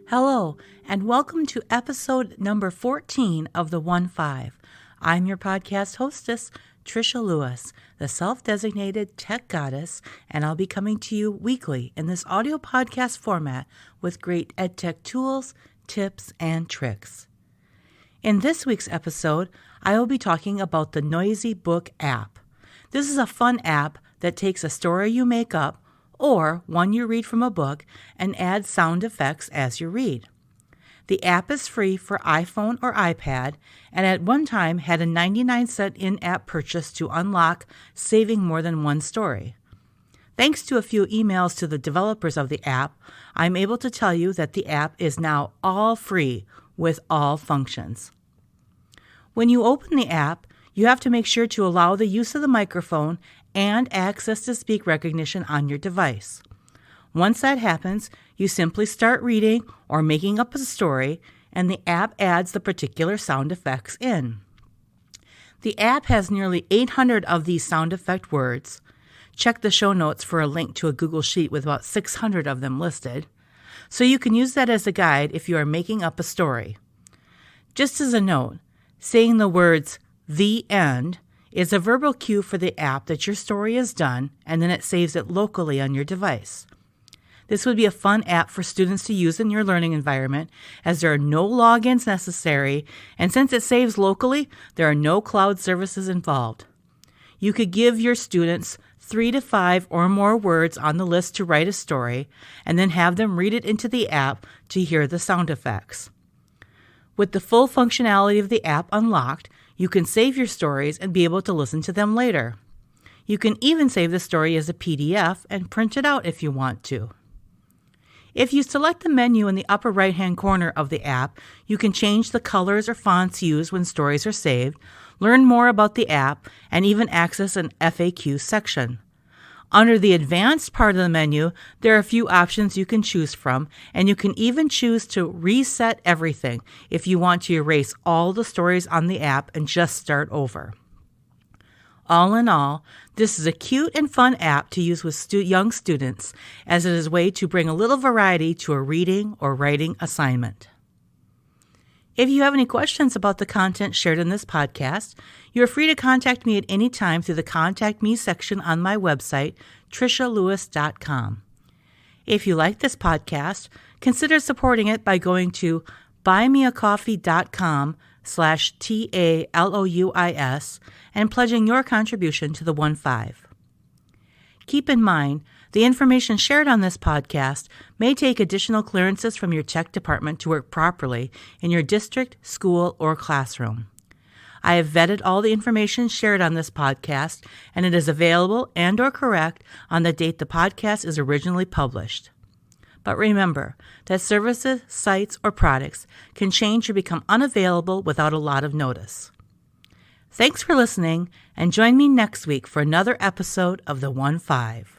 Hello, and welcome to episode number 14 of the 1-5. I'm your podcast hostess, Tricia Louis, the self-designated tech goddess, and I'll be coming to you weekly in this audio podcast format with great edtech tools, tips, and tricks. In this week's episode, I will be talking about the Noisy Book app. This is a fun app that takes a story you make up or one you read from a book and adds sound effects as you read. The app is free for iPhone or iPad and at one time had a 99-cent in-app purchase to unlock, saving more than one story. Thanks to a few emails to the developers of the app, I'm able to tell you that the app is now all free with all functions. When you open the app, you have to make sure to allow the use of the microphone and access to speak recognition on your device. Once that happens, you simply start reading or making up a story, and the app adds the particular sound effects in. The app has nearly 800 of these sound effect words. Check the show notes for a link to a Google Sheet with about 600 of them listed, so you can use that as a guide if you are making up a story. Just as a note, saying the words, "the end," is a verbal cue for the app that your story is done, and then it saves it locally on your device. This would be a fun app for students to use in your learning environment, as there are no logins necessary, and since it saves locally, there are no cloud services involved. You could give your students 3 to 5 or more words on the list to write a story, and then have them read it into the app to hear the sound effects. With the full functionality of the app unlocked, you can save your stories and be able to listen to them later. You can even save the story as a PDF and print it out if you want to. If you select the menu in the upper right-hand corner of the app, you can change the colors or fonts used when stories are saved, learn more about the app, and even access an FAQ section. Under the advanced part of the menu, there are a few options you can choose from, and you can even choose to reset everything if you want to erase all the stories on the app and just start over. All in all, this is a cute and fun app to use with young students, as it is a way to bring a little variety to a reading or writing assignment. If you have any questions about the content shared in this podcast, you are free to contact me at any time through the Contact Me section on my website, tricialouis.com. If you like this podcast, consider supporting it by going to buymeacoffee.com/TALOUIS and pledging your contribution to the 1-5. Keep in mind, the information shared on this podcast may take additional clearances from your tech department to work properly in your district, school, or classroom. I have vetted all the information shared on this podcast, and it is available and/or correct on the date the podcast is originally published. But remember that services, sites, or products can change or become unavailable without a lot of notice. Thanks for listening, and join me next week for another episode of the 1-5.